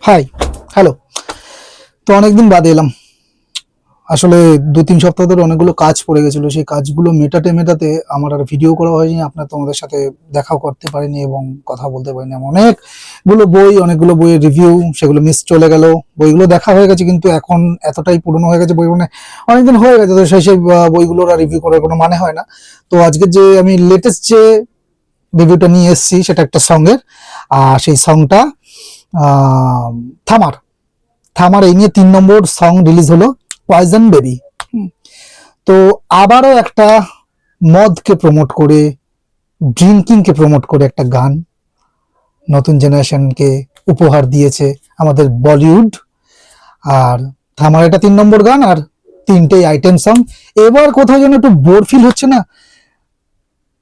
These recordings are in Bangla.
High, hello. তো অনেকদিন বাদে এলাম। আসলে 2-3 সপ্তাহ ধরে অনেকগুলো কাজ পড়ে গেছিল, সেই কাজগুলো মেটাতে মেটাতে আমার আর ভিডিও করা হয়নি, আপনার তোমাদের সাথে দেখাও করতে পারিনি এবং কথা বলতে পারিনি। অনেকগুলো বই, অনেকগুলো বইয়ের রিভিউ, সেগুলো মিস চলে গেল। বইগুলো দেখা হয়ে গেছে কিন্তু এখন এতটাই পুরনো হয়ে গেছে বই, মানে অনেকদিন হয়ে গেছে, তো সেই বইগুলোর আর রিভিউ করার কোনো মানে হয় না। তো আজকে যে আমি লেটেস্ট যে রিভিউটা নিয়ে এসেছি সেটা একটা সঙ্গের, আর সেই সংটা থামার থামার এই নিয়ে 3 নম্বর সং রিলিজ হলো, পয়জন বেবি। তো আবারও একটা মদকে প্রমোট করে, ড্রিঙ্কিং কে প্রমোট করে একটা গান নতুন জেনারেশনকে উপহার দিয়েছে আমাদের বলিউড। আর থামার এটা 3 নম্বর গান, আর 3টেই আইটেম সং। এবার কোথাও যেন একটু বোর ফিল হচ্ছে না,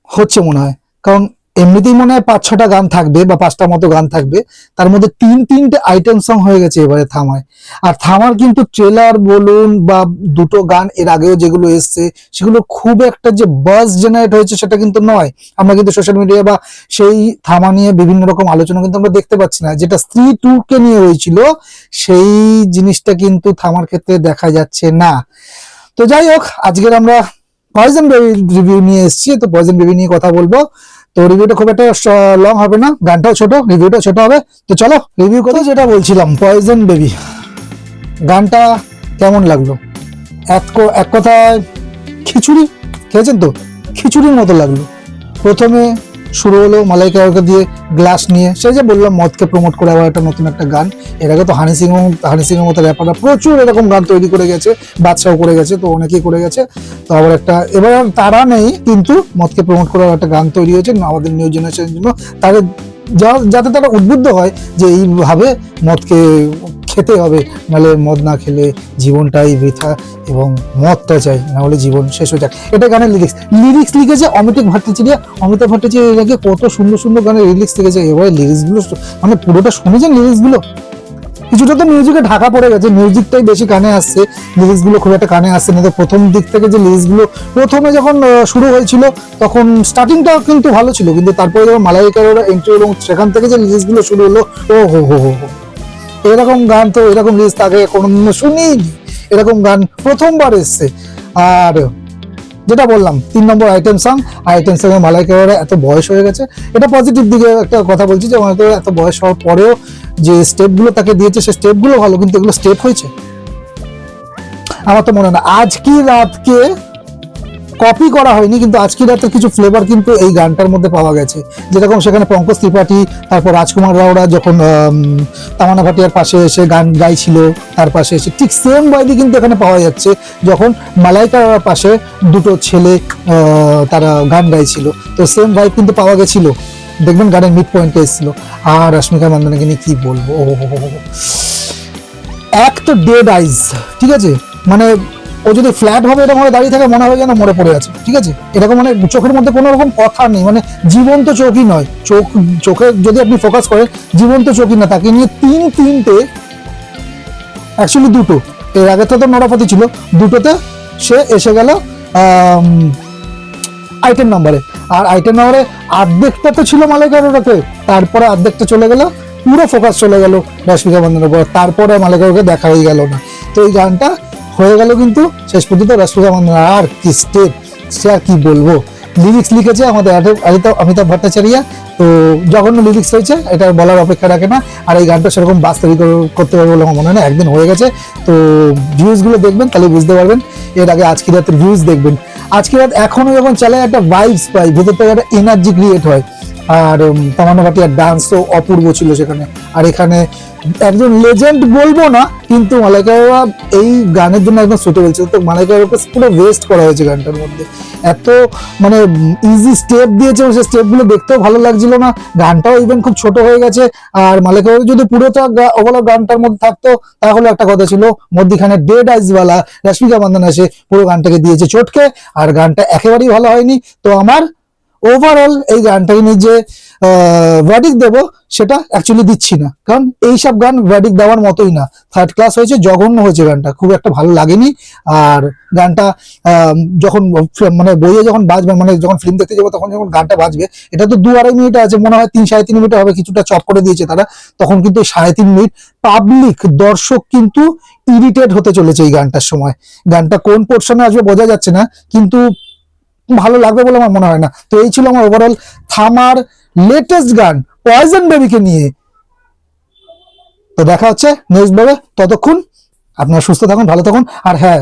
হচ্ছে মনে হয়, কারণ এমনিতেই মনে হয় 5-6টা গান থাকবে বা 5টার মতো গান থাকবে, তার মধ্যে 3টে আইটেম সং হয়ে গেছে এবারে থামায়। আর থামার কিন্তু ট্রেলার বলুন বা দুটো গান এর আগেও যেগুলো এসছে সেগুলো খুব একটা যে বাজ জেনারেট হয়েছে সেটা কিন্তু নয়। আমরা কিন্তু সোশ্যাল মিডিয়া বা সেই থামা নিয়ে বিভিন্ন রকম আলোচনা কিন্তু আমরা দেখতে পাচ্ছি না, যেটা স্ত্রী 2 কে নিয়ে হয়েছিল সেই জিনিসটা কিন্তু থামার ক্ষেত্রে দেখা যাচ্ছে না। তো যাই হোক, আজকের আমরা পয়জন বেবি রিভিউ নিয়ে এসেছি, তো পয়জন বেবি নিয়ে কথা বলবো। তো রিভিউটা খুব একটা লং হবে না, গানটাও ছোট, রিভিউটা ছোট হবে। তো চলো রিভিউ কথা যেটা বলছিলাম, পয়জন বেবি গানটা কেমন লাগলো? এক কথায় খিচুড়ি খেয়েছেন তো, খিচুড়ির মতো লাগলো। প্রথমে শুরু হলো মালাইকা আরোকে দিয়ে, গ্লাস নিয়ে, সেই যে বললাম মদকে প্রমোট করে আবার একটা নতুন একটা গান। এর আগে তো হানি সিং এর মতো র্যাপাররা প্রচুর এরকম গান তৈরি করে গেছে, বাদশাও করে গেছে, তো অনেকেই করে গেছে। তো আবার একটা, এবার আর তারা নেই কিন্তু মদকে প্রমোট করার একটা গান তৈরি হয়েছে আমাদের নিউ জেনারেশনের জন্য, তাদের যাতে তারা উদ্বুদ্ধ হয় যে এইভাবে মদকে খেতে হবে, নাহলে মদ না খেলে জীবনটাই বৃথা এবং মদটা চাই, না হলে জীবন শেষ হয়ে যায়। এটা গানের লিরিক্স লিখেছে অমিতাভ ভট্টাচার্য। অমিতাভ ভট্টাচার্য এর আগে কত সুন্দর সুন্দর গানের লিরিক্স লিখেছে, এবারে লিরিক্সগুলো মানে পুরোটা শুনেছেন লিরিক্সগুলো? কিছুটা তো মিউজিকে ঢাকা পড়ে গেছে, মিউজিকটাই বেশি কানে আসছে, লিরিক্সগুলো খুব একটা কানে আসছে না। তো প্রথম দিক থেকে যে লিরিক্সগুলো প্রথমে যখন শুরু হয়েছিল তখন স্টার্টিংটা কিন্তু ভালো ছিল, কিন্তু তারপরে যখন মালাইকার এন্ট্রি এবং সেখান থেকে যে লিরিক্সগুলো শুরু হলো, ও হো হো হো হো, এরকম গান তো, এরকম লিরিক্স আগে কোনোদিন শুনিনি, এরকম গান প্রথমবার এসছে। আর যেটা বললাম 3 নম্বর আইটেম সং, আইটেম সঙ্গে মালাইকা আরোরা এত বয়স হয়ে গেছে, এটা পজিটিভ দিকে একটা কথা বলছি যে মালাইকা আরোরা এত বয়স হওয়ার পরেও যে স্টেপগুলো তাকে দিয়েছে সে স্টেপগুলো ভালো, কিন্তু এগুলো স্টেপ হয়েছে আমার তো মনে হয় না। আজ কি রাতকে কপি করা হয়নি, কিন্তু আজকের রাতের কিছু ফ্লেভার কিন্তু এই গানটার মধ্যে পাওয়া গেছে। যেরকম সেখানে পঙ্কজ ত্রিপাঠী, তারপর রাজকুমার রাওরা যখন তামান্না ভাটিয়ার পাশে এসে গান গাইছিল, তার পাশে এসে ঠিক সেম ভাইবই কিন্তু এখানে পাওয়া যাচ্ছে যখন মালাইকার পাশে দুটো ছেলে তারা গান গাইছিল, তো সেম ভাইব কিন্তু পাওয়া গেছিল। দেখবেন গানের মিড পয়েন্টে এসেছিল। আর রশ্মিকা মান্দানাকে নিয়ে কি বলবো, এক তো ডেড আইজ, ঠিক আছে, মানে ও যদি ফ্ল্যাট ভাবে এরকম ভাবে দাঁড়িয়ে থাকে মনে হয় যেন মরে পড়ে আছে, ঠিক আছে, এরকম মানে চোখের মধ্যে কোনো রকম কথা নেই, মানে জীবন্ত চোখই নয়, চোখে যদি আপনি ফোকাস করেন জীবন্ত চোখই না, তাকে নিয়ে তিনটে, অ্যাকচুয়ালি দুটো, এর আগে তো নরাপতি ছিল, দুটোতে সে এসে গেল আইটেম নাম্বারে। আর আইটেম নাম্বারে অর্ধেকটা তো ছিল মালাইকা আরোরাকে, তারপরে অর্ধেকটা চলে গেল, পুরো ফোকাস চলে গেল রশ্মিকা মান্দানার উপর, তারপরে মালাইকা আরোরাকে দেখা হয়ে গেল না। তো এই গানটা হয়ে গেল কিন্তু শেষ পর্যন্ত রশ্মিকা মান্দানা, আর কি স্টেপ, সে আর কি বলবো। লিরিক্স লিখেছে আমাদের অমিতাভ ভট্টাচার্য, তো জঘন্য লিরিক্স হয়েছে, এটা বলার অপেক্ষা রাখে না। আর এই গানটা সেরকম বাস তৈরি করতে পারবে বলে আমার মনে হয় না, একদিন হয়ে গেছে। তো ভিউজগুলো দেখবেন তাহলে বুঝতে পারবেন, এর আগে আজকে রাতের ভিউজ দেখবেন, আজকে রাত এখনো যখন চলে একটা ভাইবস পাই, ভেতর থেকে একটা এনার্জি ক্রিয়েট হয়। আর তামান্না ভাটিয়ার ডান্স তো অপূর্ব ছিল সেখানে। আর এখানে একজন লেজেন্ড বলবো না, কিন্তু মালাইকা আরোরা এই গানের জন্য একদম সুটেবল ছিল। তো মালাইকা আরোরাকে পুরো ওয়েস্ট করা হয়েছে গানটার মধ্যে, এত মানে ইজি স্টেপ দিয়েছে, সেই স্টেপগুলো দেখতেও ভালো লাগছিল না, গানটাও ইভেন খুব ছোট হয়ে গেছে। আর মালাইকা আরোরা যদি পুরোটা ওভারঅল গানটার মধ্যে থাকতো তাহলে একটা কথা ছিল, মধ্যখানে ডেড আইজওয়ালা রশ্মিকা মান্দানা এসে পুরো গানটাকে দিয়েছে চটকে, আর গানটা একেবারেই ভালো হয়নি। তো আমার ওভারঅল এই গানটাকে নিয়ে যে ভার্ডিক্ট দেবো সেটা অ্যাকচুয়ালি দিচ্ছি না, কারণ এইসব গান ভার্ডিক্ট দেওয়ার মতোই না। থার্ড ক্লাস হয়েছে, জঘন্য হয়েছে গানটা, খুব একটা ভালো লাগেনি। আর গানটা যখন মানে বইয়ে যখন বাজবে, মানে যখন ফিল্ম দেখতে যাবো তখন যখন গানটা বাজবে, এটা তো 2-2.5 মিনিট আছে, মনে হয় 3-3.5 মিনিট হবে, কিছুটা চপ করে দিয়েছে তারা। তখন কিন্তু 3.5 মিনিট পাবলিক দর্শক কিন্তু ইরিটেট হতে চলেছে এই গানটার সময়। গানটা কোন পোর্শনে আসবে বোঝা যাচ্ছে না, কিন্তু ভালো লাগবে বলে আমার মনে হয় না। তো এই ছিল আমার ওভারঅল থামার লেটেস্ট গান পয়জন বেবিকে নিয়ে। তো দেখা হচ্ছে নেক্সট ভাবে, ততক্ষণ আপনারা সুস্থ থাকুন, ভালো থাকুন। আর হ্যাঁ,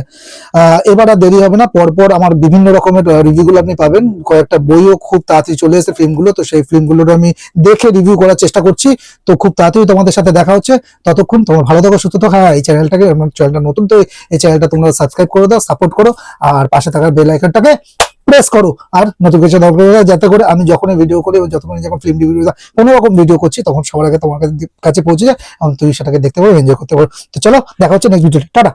এবার আর দেরি হবে না, পরপর আমার বিভিন্ন রকমের রিভিউগুলো আপনি পাবেন। কয়েকটা বইও খুব তাড়াতাড়ি চলে এসেছে ফিল্মগুলো, তো সেই ফিল্মগুলোর আমি দেখে রিভিউ করার চেষ্টা করছি। তো খুব তাড়াতাড়ি তোমাদের সাথে দেখা হচ্ছে, ততক্ষণ তোমরা ভালো থাকো, সুস্থ থাকো। হ্যাঁ, এই চ্যানেলটাকে, আমার চ্যানেলটা নতুন, তো এই চ্যানেলটা তোমরা সাবস্ক্রাইব করে দাও, সাপোর্ট করো, আর পাশে থাকা বেল আইকনটাকে প্রেস করো, আর নোটিফিকেশন অন করে দাও, যাতে করে আমি যখনই ভিডিও করি, যখন ফিল্ম রিভিউ কোনো রকম ভিডিও করছি, তখন সবার আগে তোমার কাছে পৌঁছে যায় এবং তুমি সেটাকে দেখতে পারো, এনজয় করতে পারো। তো চলো দেখা হচ্ছে নেক্সট ভিডিওতে, টাটা।